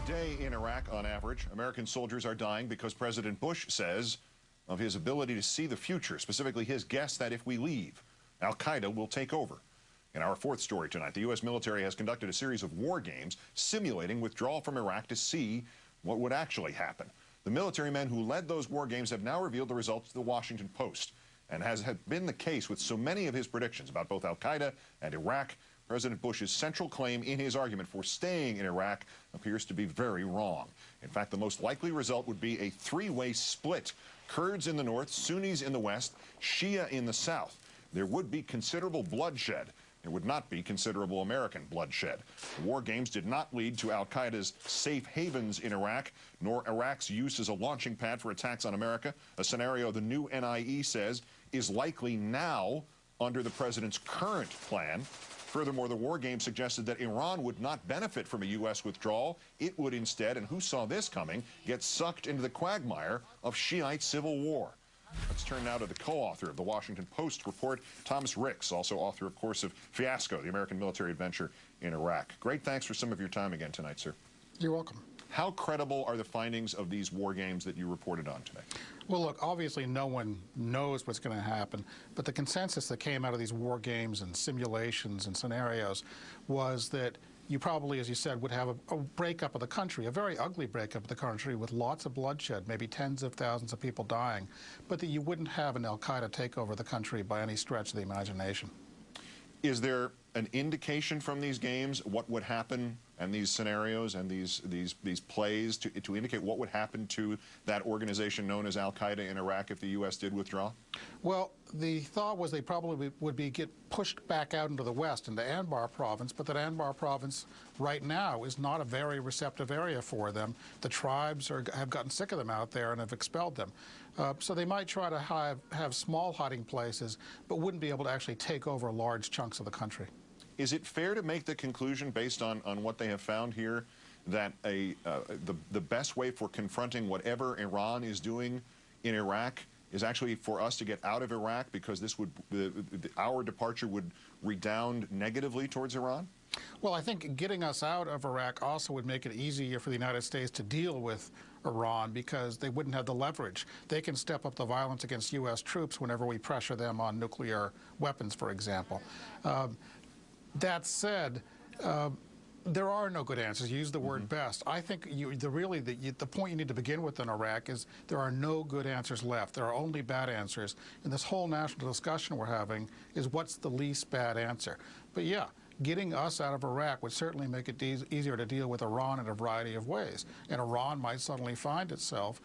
day in Iraq, on average, American soldiers are dying because President Bush says of his ability to see the future, specifically his guess that if we leave, al-Qaeda will take over. In our fourth story tonight, the U.S. military has conducted a series of war games simulating withdrawal from Iraq to see what would actually happen. The military men who led those war games have now revealed the results to the Washington Post. And as had been the case with so many of his predictions about both al-Qaeda and Iraq, President Bush's central claim in his argument for staying in Iraq appears to be very wrong. In fact, the most likely result would be a three-way split. Kurds in the north, Sunnis in the west, Shia in the south. There would be considerable bloodshed. There would not be considerable American bloodshed. The war games did not lead to al-Qaeda's safe havens in Iraq, nor Iraq's use as a launching pad for attacks on America, a scenario the new NIE says is likely now under the president's current plan. Furthermore, the war game suggested that Iran would not benefit from a U.S. withdrawal. It would instead, and who saw this coming, get sucked into the quagmire of Shiite civil war. Let's turn now to the co-author of the Washington Post report, Thomas Ricks, also author, of course, of Fiasco, the American military adventure in Iraq. Great thanks for some of your time again tonight, sir. You're welcome. How credible are the findings of these war games that you reported on today? Well, look, obviously no one knows what's going to happen, but the consensus that came out of these war games and simulations and scenarios was that you probably, as you said, would have a breakup of the country, a very ugly breakup of the country with lots of bloodshed, maybe tens of thousands of people dying, but that you wouldn't have an al-Qaeda take over the country by any stretch of the imagination. Is there an indication from these games what would happen and these scenarios and these plays to indicate what would happen to that organization known as al-Qaeda in Iraq if the U.S. did withdraw? Well, the thought was they probably would get pushed back out into the west, into Anbar province, but that Anbar province right now is not a very receptive area for them. The tribes have gotten sick of them out there and have expelled them. So they might try to have small hiding places, but wouldn't be able to actually take over large chunks of the country. Is it fair to make the conclusion, based on what they have found here, that the best way for confronting whatever Iran is doing in Iraq is actually for us to get out of Iraq, because this would our departure would redound negatively towards Iran? Well, I think getting us out of Iraq also would make it easier for the United States to deal with Iran, because they wouldn't have the leverage. They can step up the violence against U.S. troops whenever we pressure them on nuclear weapons, for example. That said, there are no good answers. You use the word best. I think the point you need to begin with in Iraq is there are no good answers left. There are only bad answers. And this whole national discussion we're having is what's the least bad answer. But yeah, getting us out of Iraq would certainly make it easier to deal with Iran in a variety of ways. And Iran might suddenly find itself